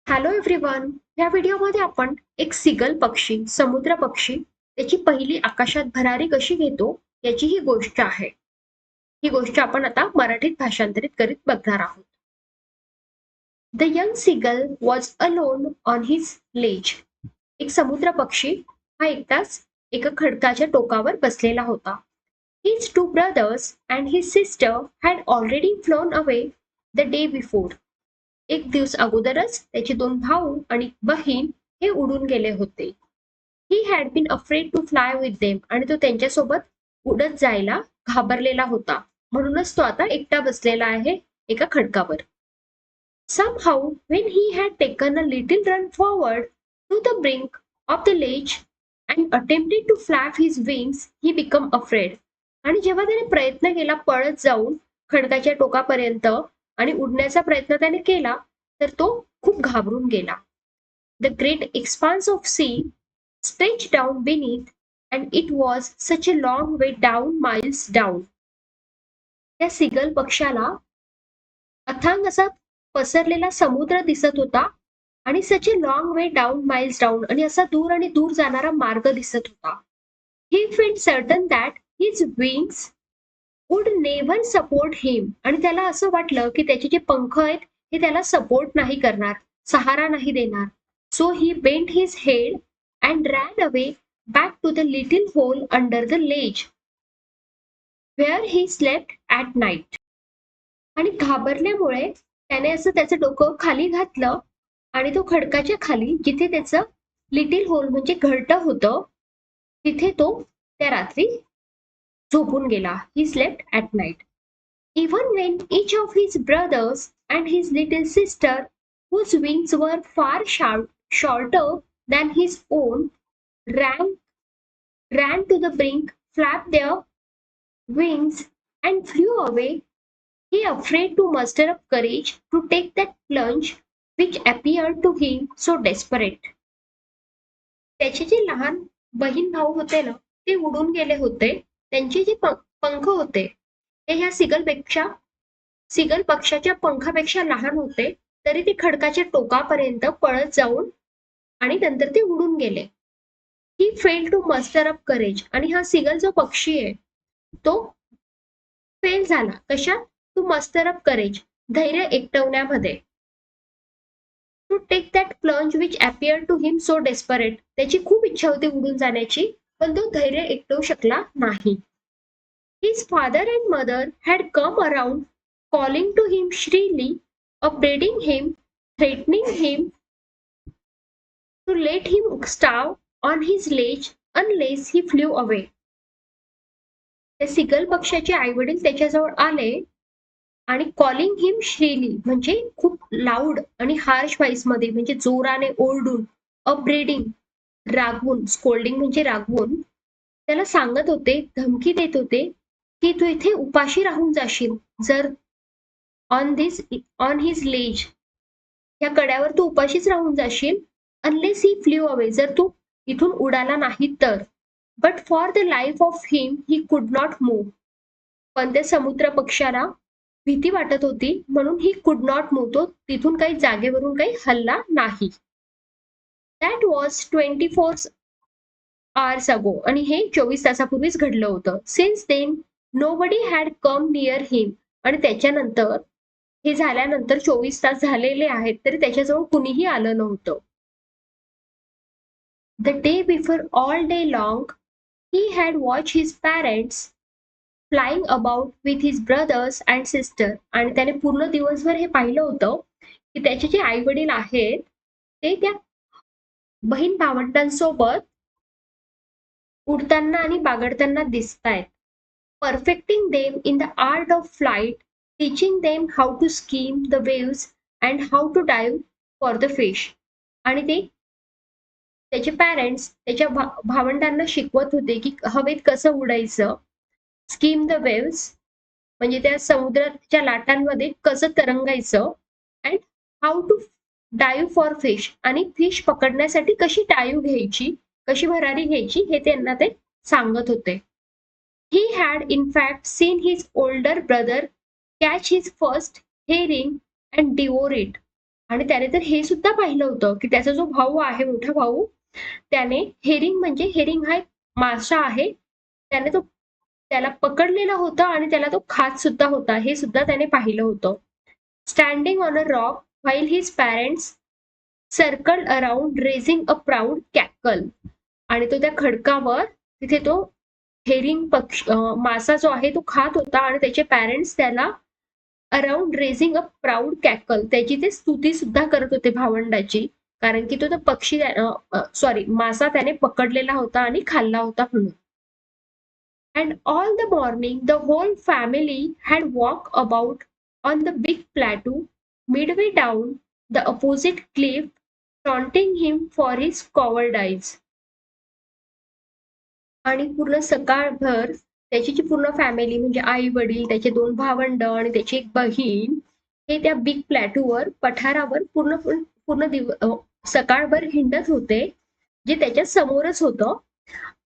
Hello everyone. या व्हिडिओमध्ये आपण एक सीगल पक्षी, समुद्र पक्षी, त्याची पहिली आकाशात भरारी कशी घेतो याची ही गोष्ट आहे. ही गोष्ट आपण आता मराठीत भाषांतरित करीत बघणार आहोत. The young seagull was alone on his ledge. एक समुद्र पक्षी हा एकटाच एका खडकाच्या टोकावर बसलेला होता. His two brothers and his sister had already phloem away the day before. एक दिवस अगोदरच त्याचे दोन भाऊ आणि बहीण हे उडून गेले होते. He had been afraid to fly with them. आणि तो त्यांच्यासोबत उडत जायला घाबरलेला होता. म्हणूनच तो आता एकटा बसलेला आहे एका खडकावर. Somehow, when he had taken a little run forward to the brink of the ledge and attempted to flap his wings, he became afraid. आणि जेव्हा त्याने प्रयत्न केला पळत जाऊन खडकाच्या टोकापर्यंत आणि उडण्याचा प्रयत्न त्याने केला, तर तो खूप घाबरून गेला. The great expanse of sea stretched down beneath, and it was such a long way down, miles down. त्या सीगल पक्षाला अथांग असा पसरलेला समुद्र दिसत होता आणि such a long way down, miles down, आणि असा दूर आणि दूर जाणारा मार्ग दिसत होता. He felt certain that his wings would never support him. आणि त्याला असं वाटलं की त्याचे जे पंख आहेत हे त्याला सपोर्ट नाही करणार, सहारा नाही देणार. So he bent his head and ran away back to the little hole under the ledge where he slept at night. आणि घाबरल्यामुळे त्याने असं त्याचं डोकं खाली घातलं आणि तो खडकाच्या खाली जिथे त्याचं लिटिल होल म्हणजे घरटं होतं तिथे तो त्या रात्री झोपून गेला. ही slept at night. Even Wien each of his brothers and his little sister, whose wings were far shorter than his own, ran to the brink, flapped their wings, and flew away, he afraid to muster up courage to take that plunge which appeared to him so desperate. त्याचे जे लहान बहीण भाऊ होते ना, ते उडून गेले होते. त्यांचे जे पंख होते ते ह्या सीगल पक्षाच्या पंखापेक्षा लहान होते. तरी ते खडकाच्या टोकापर्यंत पळत जाऊन आणि नंतर ते उडून गेले. He fail to muster up courage. आणि हा सीगल जो पक्षी आहे तो फेल झाला कशात? टू मस्टर अप करेज, धैर्य एकटवण्यामध्ये. To take that plunge which appear to him so desperate. त्याची खूप इच्छा होती उडून जाण्याची, पण तो धैर्य एकटवू शकला नाही. His father and mother had come around, calling to him shrilly, upbraiding him, threatening him to let him starve on his ledge unless he flew away. त्या सीगल पक्षाचे आई वडील त्याच्याजवळ आले आणि कॉलिंग हिम श्रीली म्हणजे खूप लाऊड आणि हार्श व्हॉइस मध्ये, म्हणजे जोराने ओरडून, अपब्रेडिंग रागवून, स्कोल्डिंग म्हणजे रागवून त्याला सांगत होते, धमकी देत होते की तू इथे उपाशी राहून जाशील जर ऑन हिज लेज, या कड्यावर तू उपाशीच राहून जाशील, अनलेस ही फ्ल्यू अवे, जर तू इथून उडाला नाही तर. But for the life of him he could not move. पण त्या समुद्र पक्षाला भीती वाटत होती म्हणून ही कुड नॉट मूव्ह, तो तिथून काही जागेवरून काही हल्ला नाही. That was 24 hours ago. आणि हे 24 तासापूर्वीच घडलं होतं. Since then nobody had come near him. आणि त्याच्यानंतर हे झाल्यानंतर 24 तास झालेले आहेत तरी त्याच्याजवळ कुणीही आलं नव्हतं. The day before all day long he had watch his parents flying about with his brothers and sister. आणि त्याने पूर्ण दिवसभर हे पाहिलं होतं की त्याचे जे आई वडील आहेत ते त्या बहीण भावंडांसोबत उडताना आणि बागडताना दिसतायत. Perfecting them in the art of flight, teaching them how to skim the waves and how to dive for the fish. आणि ते त्याचे पॅरेंट्स त्याच्या भावंडांना शिकवत होते की हवेत कसं उडायचं, स्कीम द वेव्स म्हणजे त्या समुद्राच्या लाटांमध्ये कसं तरंगायचं, and how to dive for fish, आणि फिश पकडण्यासाठी कशी डाईव्ह घ्यायची, कशी भरारी घ्यायची हे त्यांना ते सांगत होते. He had in fact seen his older brother catch his first herring and devour it. आणि त्याने तर हे सुद्धा पाहिलं होतं की त्याचा जो भाऊ आहे, मोठा भाऊ, त्याने हेरिंग म्हणजे हेरिंग हा एक मासा आहे. त्याने तो त्याला पकडलेला होता आणि त्याला तो खात सुद्धा होता. हे सुद्धा त्याने पाहिलं होतं. Standing on a rock while his parents circled around raising a proud cackle. आणि तो त्या खडकावर तिथे तो हेरिंग मासा जो आहे तो खात होता आणि त्याचे पॅरेंट्स त्याला अराउंड रेझिंग अ प्राऊड कॅकल त्याची ते स्तुती सुद्धा करत होते भावंडाची. कारण की तो पक्षी सॉरी मासा त्याने पकडलेला होता आणि खाल्ला होता म्हणून. And all the morning the whole family had walked about on the big plateau midway down the opposite cliff, taunting him for his cowardice. आणि पूर्ण सकाळभर त्याची जी पूर्ण फॅमिली म्हणजे आई वडील त्याचे 2 भावंड आणि त्याची एक बहीण हे त्या बिग प्लॅटूवर पठारावर पूर्ण पूर्ण सकाळभर हिंडत होते, जे त्याच्या समोरच होतं.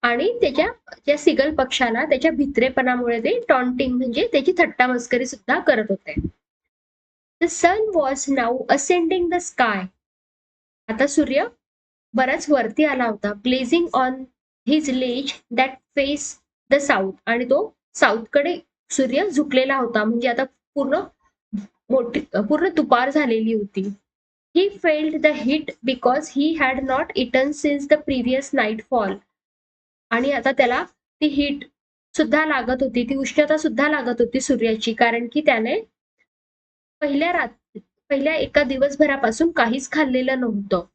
आणि त्याच्या ज्या सिगल पक्षाला त्याच्या भित्रेपणामुळे ते टॉन्टिंग म्हणजे त्याची थट्टा मस्करी सुद्धा करत होते. The sun was now ascending the sky. आता सूर्य बराच वरती आला होता. Blazing on his ledge that face the south. आणि तो साऊथकडे सूर्य झुकलेला होता. म्हणजे आता पूर्ण पूर्ण दुपार झालेली होती. He felt the heat because he had not eaten since the previous nightfall. आणि आता त्याला ती हीट सुद्धा लागत होती, ती उष्णता सुद्धा लागत होती सूर्याची, कारण की त्याने पहिल्या एका दिवसभरापासून काहीच खाल्लेलं नव्हतं.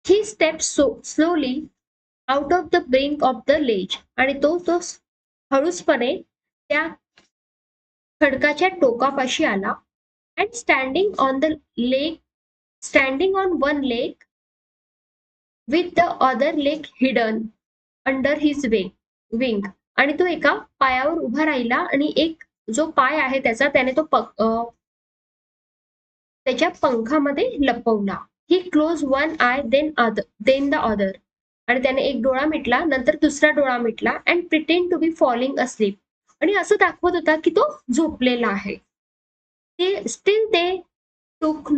He step slowly out of the brink of the ledge. आणि तो हळूचपणे त्या खडकाच्या टोकापाशी आला. And standing on one leg with the other leg hidden under his wing. आणि तो एका पायावर उभा राहिला आणि एक जो पाय आहे त्याचा त्याने तो त्याच्या पंखामध्ये लपवला. He close one eye then the other. आणि त्याने एक डोळा मिटला, नंतर दुसरा डोळा मिटला. And pretend to be falling asleep. आणि असं दाखवत होता की तो झोपलेला आहे. स्टील दे टूक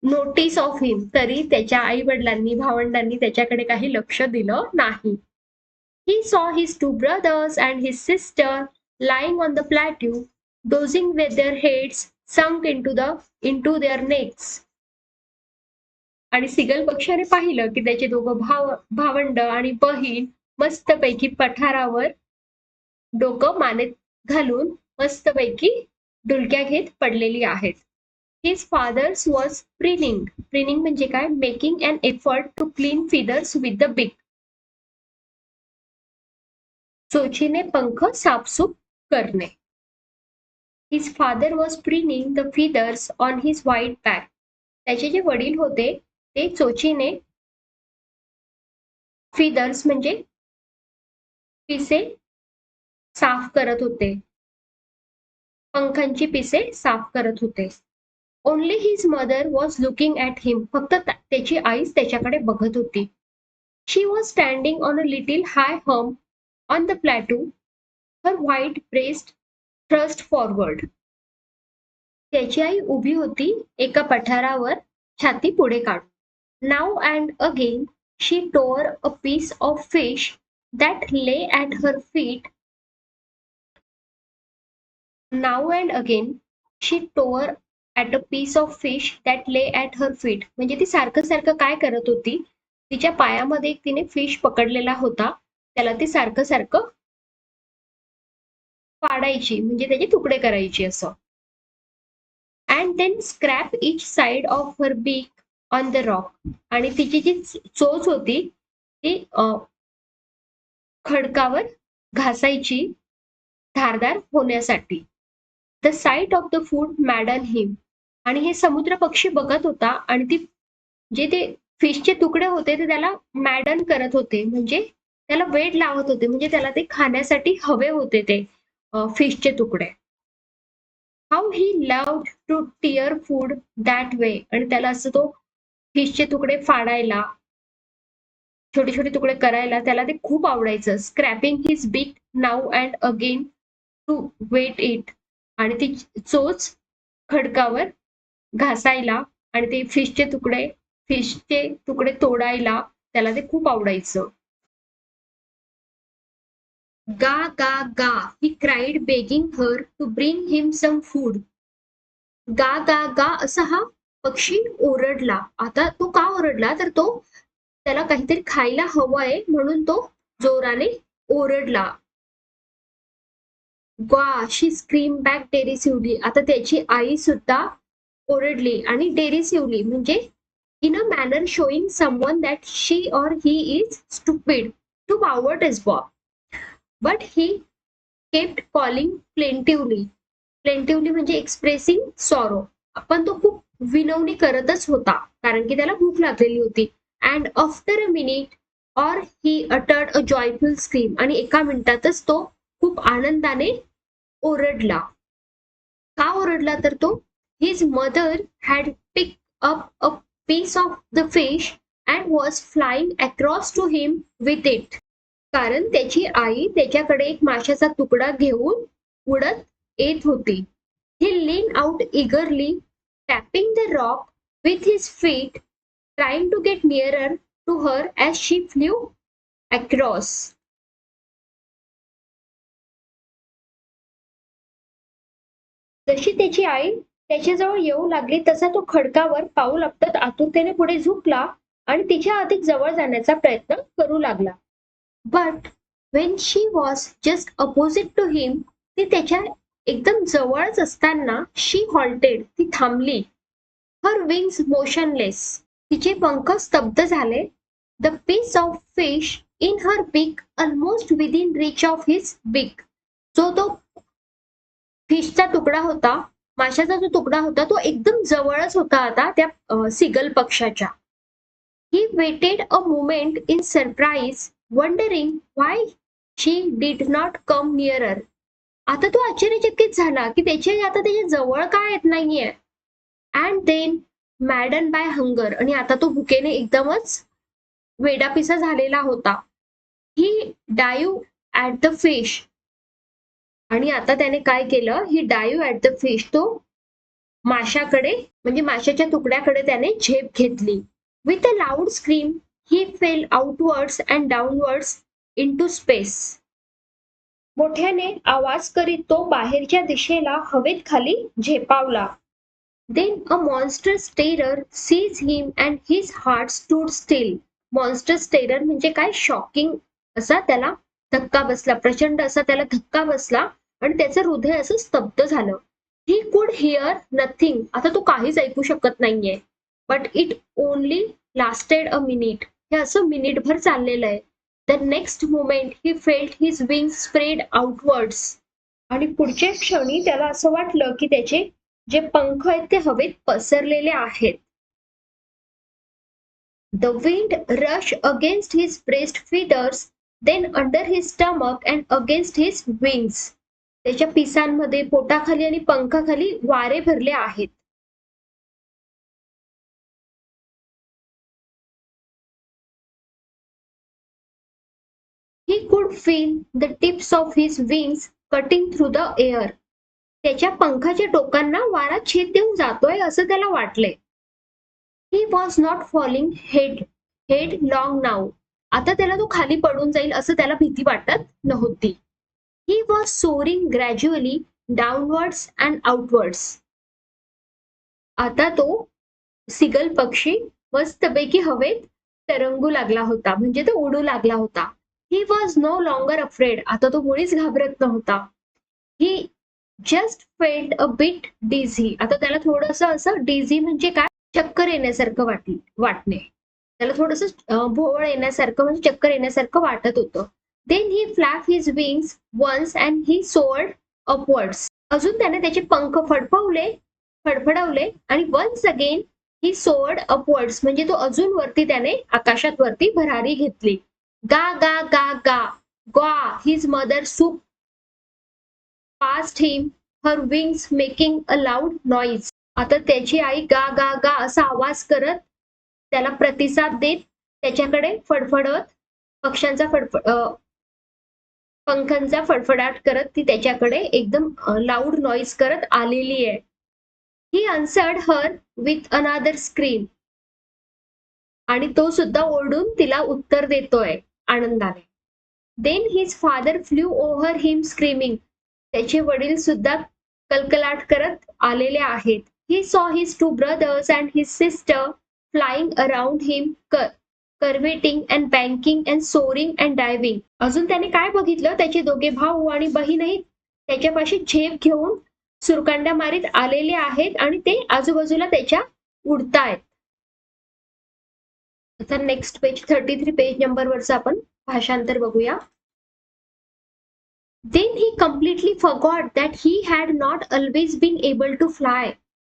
नोटीस ऑफ हिम. तरी त्याच्या आई वडिलांनी भावंडांनी त्याच्याकडे काही लक्ष दिलं नाही. He saw his two brothers and his sister lying on the plateau, dozing with their heads sunk into their necks. आणि सिगल पक्षाने पाहिलं की त्याचे दोघं भावंड आणि बहीण मस्तपैकी पठारावर डोकं मानेत घालून मस्तपैकी डुलक्या घेत पडलेली आहेत. His father's was preening म्हणजे काय? Making an effort to clean feathers with the beak. चोचीने पंख साफसूफ करणे. His father was preening the feathers on his white back. त्याचे जे वडील होते ते चोचीने feathers म्हणजे पिसे साफ करत होते. पंखांची पिसे साफ करत होते. Only his mother was looking at him. फक्त त्याची आईच त्याच्याकडे बघत होती. She was standing on a little high hump on the plateau, her white breast thrust forward. त्याची आई उभी होती एका पठारावर, छाती पुढे काढून. Now and again she tore a piece of fish that lay at her feet. Now and again she tore at a piece of fish that lay at her feet. म्हणजे ती सारखं सारखं काय करत होती? तिच्या पायामध्ये तिने फिश पकडलेला होता, त्याला ती सारखं सारखं पाडायची, म्हणजे त्याचे तुकडे करायची असं. And then scrap each side of her beak on the rock. आणि तिची जी चोच होती ती खडकावर घासायची धारदार होण्यासाठी. The sight of the food maddened him. आणि हे समुद्र पक्षी बघत होता आणि ती जे ते फिशचे तुकडे होते ते त्याला मॅडन करत होते, म्हणजे त्याला वेड लावत होते, म्हणजे त्याला ते खाण्यासाठी हवे होते ते फिशचे तुकडे. How he loved to tear food that way. आणि त्याला असं तो फिशचे तुकडे फाडायला, छोटे छोटे तुकडे करायला त्याला ते खूप आवडायचं. Scraping his beak now and again to whet it, आणि ती चोच खडकावर घासायला आणि ते फिशचे तुकडे तोडायला त्याला ते खूप आवडायचं. गा गा गा, he cried begging her to bring him some food. गा गा गा असा हा पक्षी ओरडला. आता तो का ओरडला, तर तो त्याला काहीतरी खायला हवंय म्हणून तो जोराने ओरडला. वा, शी स्क्रीम बॅक डेरिसिव्हली. आता त्याची आई सुद्धा ओरडली, आणि डेरिसिव्हली म्हणजे in a manner showing someone that she or he is stupid to bout is bow. But he kept calling plaintively. Plaintively म्हणजे एक्सप्रेसिंग सॉरो. पण तो खूप विनवणी करतच होता, कारण की त्याला भूक लागलेली होती. And after a minute or he uttered a joyful scream, आणि एका मिनिटातच तो खूप आनंदाने ओरडला. का ओरडला, तर तो his mother had pick up a piece of the fish and was flying across to him with it. कारण त्याची आई त्याच्याकडे एक माशाचा तुकडा घेऊन उडत येत होती. He leaned out eagerly, tapping the rock with his feet, trying to get nearer to her as she flew across. जशी त्याची आई त्याच्याजवळ येऊ लागली तसा तो खडकावर पाऊल आपटत आतुरतेने पुढे झुकला आणि तिच्या अधिक जवळ जाण्याचा प्रयत्न करू लागला. But when she was just opposite to him, ती त्याच्या एकदम जवळच असताना शी हॉल्टेड, ती थांबली. हर विंग्स मोशनलेस, तिचे पंख स्तब्ध झाले. The piece of fish in her beak almost within reach of his beak. जो तो फिशचा तुकडा होता, माशाचा जो तुकडा होता, तो एकदम जवळच होता आता त्या सिगल पक्षाच्या. He waited a moment in surprise, wondering why she did not come nearer. आता तो आश्चर्यचकित झाला की आता त्याच्या जवळ का येत नाहीये. And then madden by hunger, आणि आता तो भुकेने एकदमच वेडापिसा झालेला होता. He dive at the fish, आणि आता त्याने काय केलं, he dive at the fish, तो माशाकडे म्हणजे माशाच्या तुकड्याकडे त्याने झेप घेतली. With a loud scream he fell outwards and downwards into space. मोठ्याने आवाज करीत तो बाहेरच्या दिशेला हवेत खाली झेपावला. Then a monstrous terror seized him and his heart stood still. Monstrous terror म्हणजे काय, शॉकिंग असा त्याला धक्का बसला, प्रचंड असा त्याला धक्का बसला आणि त्याचं हृदय असं स्तब्ध झालं. He could hear nothing. आता तो काहीच ऐकू शकत नाहीये. But it only lasted a minute. हे असं मिनिटभर चाललेलं आहे. The next moment he felt his wings spread outwards. आणि पुढच्या क्षणी त्याला असं वाटलं की त्याचे जे पंख आहेत ते हवेत पसरलेले आहेत. The wind rushed against his breast feathers, then under his stomach and against his wings. त्याच्या पिसांमध्ये, पोटाखाली आणि पंखाखाली वारे भरले आहेत. He could feel the tips of his wings cutting through the air. त्याच्या पंखाच्या टोकांना वारा छेद देऊन जातोय असं त्याला वाटले. He was not falling headlong now. आता त्याला तो खाली पडून जाईल असं त्याला भीती वाटत नव्हती. He was soaring gradually downwards and outwards. आता तो सिगल पक्षी मस्तपैकी हवेत तरंगू लागला होता, म्हणजे तो उडू लागला होता. He was no longer afraid. आता तो मुळीच घाबरत नव्हता. He just felt a bit dizzy. आता त्याला थोडंसं असं डिझी म्हणजे काय, चक्कर येण्यासारखं वाटणे. त्याला थोडंसं भोवळ येण्यासारखं म्हणजे चक्कर येण्यासारखं वाटत होतं. Then he flapped his wings once and he soared upwards. अजून त्याने त्याचे पंख फडफडवले आणि once again he soared upwards म्हणजे तो अजून वरती त्याने आकाशात वरती भरारी घेतली. गा गा गा गा गा, his mother swooped past him, her wings making a loud noise. आता त्याची आई गा गा गा असा आवाज करत त्याला प्रतिसाद देत त्याच्याकडे फडफडत, पक्ष्यांचा पंखांचा फडफडाट करत ती त्याच्याकडे एकदम लाऊड नॉईज करत आलेली आहे. He answered her with another scream. आणि तो सुद्धा ओरडून तिला उत्तर देतोय आनंदाने. Then his father flew over him screaming. त्याचे वडील सुद्धा कलकलाट करत आलेले आहेत. He saw his two brothers and his sister flying around him curveting and banking and soaring and diving. अजून त्याने काय बघितलं, त्याचे दोघे भाऊ आणि बहीणही त्याच्यापाशी झेप घेऊन सुरकांड्या मारीत आलेले आहेत आणि ते आजूबाजूला त्याच्या उडतायत. आता नेक्स्ट पेज 33 पेज नंबरवरचं आपण भाषांतर बघूया. Then he completely forgot that he had not always been able to fly.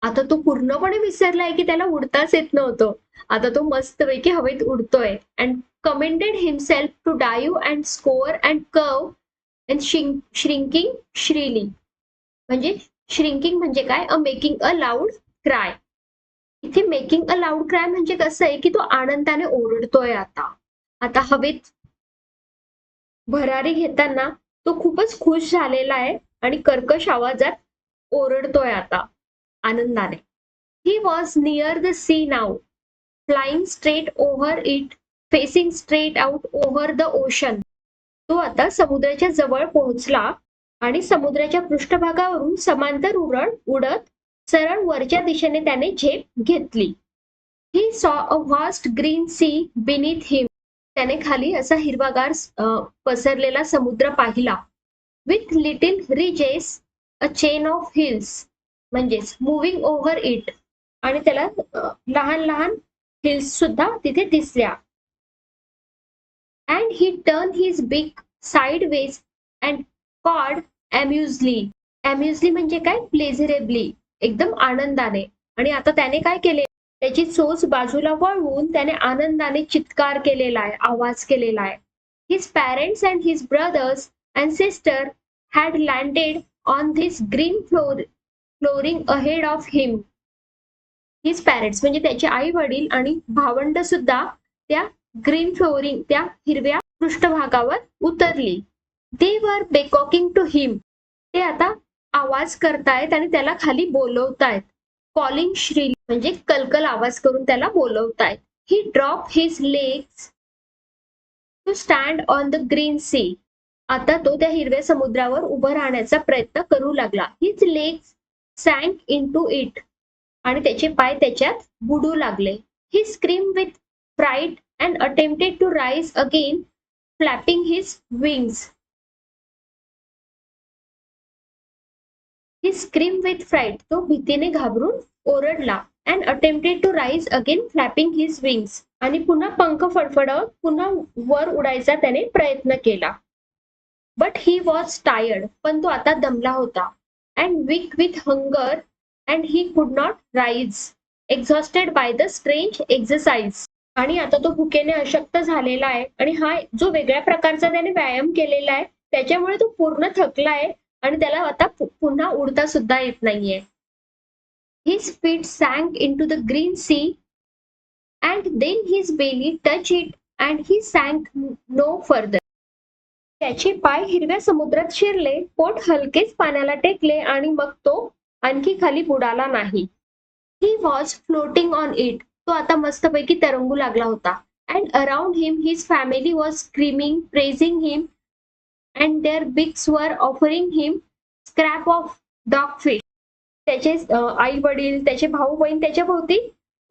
आता तो पूर्णपणे विसरलाय की त्याला उडताच येत नव्हतं. आता तो मस्तपैकी हवेत उडतोय. And commended himself to dive and score and curve and shrinking shrilly. म्हणजे shrinking म्हणजे काय? Making a loud cry. इथे मेकिंग अ लाऊड क्राय म्हणजे कसं आहे की तो आनंदाने ओरडतोय. आता हवेत भरारी घेताना तो खूपच खुश झालेला आहे आणि कर्कश आवाजात ओरडतोय आता आनंदाने. He was near the sea now, flying straight over it, facing straight out over the ocean. तो आता समुद्राच्या जवळ पोहोचला आणि समुद्राच्या पृष्ठभागावरून समांतर उडत सरळ वरच्या दिशेने त्याने झेप घेतली. He saw a vast green sea beneath him. त्याने खाली असा हिरवागार पसरलेला समुद्र पाहिला. With little ridges a chain of hills, म्हणजेच मुव्हिंग ओव्हर इट. आणि त्याला लहान लहान हिल्स सुद्धा तिथे दिसल्या. And he turn his big sideways and cawed amusingly. Amusingly म्हणजे काय? प्लेझरेबली, एकदम आनंदाने. आणि आता त्याने काय केले, त्याची चोच बाजूला वळवून त्याने आनंदाने चित्कार केलेला आहे, आवाज केलेला आहे. His parents and his brothers and sister had landed on this green flooring ahead of him. His parents म्हणजे त्याचे आई वडील आणि भावंड सुद्धा त्या ग्रीन फ्लोरिंग, त्या हिरव्या पृष्ठभागावर उतरली. दे वर बेकॉकिंग टू हिम. ते आता आवाज करतायत आणि त्याला खाली बोलवतायत. कॉलिंग श्रीली म्हणजे कलकल आवाज करून त्याला बोलवतायत. He drop his legs to stand on the green sea. आता तो त्या हिरव्या समुद्रावर उभं राहण्याचा प्रयत्न करू लागला. His legs sank into it. आणि त्याचे पाय त्याच्यात बुडू लागले. He scream with fright and attempted to rise again, flapping his wings. He scream with fright, तो भीतीने घाबरून ओरडला. And attempted to rise again, flapping his wings. आणि पुन्हा पंख फडफडत पुन्हा वर उडायचा त्याने प्रयत्न केला. But he was tired. पण तो आता दमला होता. And weak with hunger and he could not rise, exhausted by the strange exercise. आणि आता तो भुकेने अशक्त झालेला आहे आणि हा जो वेगळ्या प्रकारचा त्याने व्यायाम केलेला आहे त्याच्यामुळे तो पूर्ण थकला आहे आणि त्याला आता पुन्हा उडता सुद्धा येत नाहीये. His feet sank into the green sea and then his belly touched it and he sank no further. त्याचे पाय हिरव्या समुद्रात शिरले, पोट हलकेच पाण्याला टेकले आणि मग तो आणखी खाली बुडाला नाही. He was floating on it. तो आता मस्तपैकी तरंगू लागला होता. And around him his family was screaming, praising him and their bigs were offering him scrap of dogfish. त्याचे आई वडील, त्याचे भाऊ बहीण त्याच्या भोवती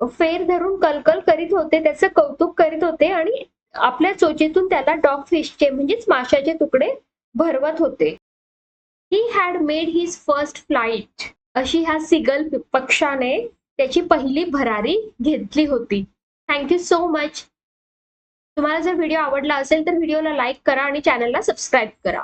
फेर धरून कलकल करीत होते, त्याचं कौतुक करीत होते आणि आपल्या चोचीतून त्याला डॉग फिशचे म्हणजेच माशाचे तुकडे भरवत होते. He had made his first flight. अशी ह्या सिगल पक्षाने त्याची पहिली भरारी घेतली होती. Thank you so much. तुम्हाला जर व्हिडिओ आवडला असेल तर व्हिडिओला लाईक करा आणि चॅनलला सबस्क्राईब करा.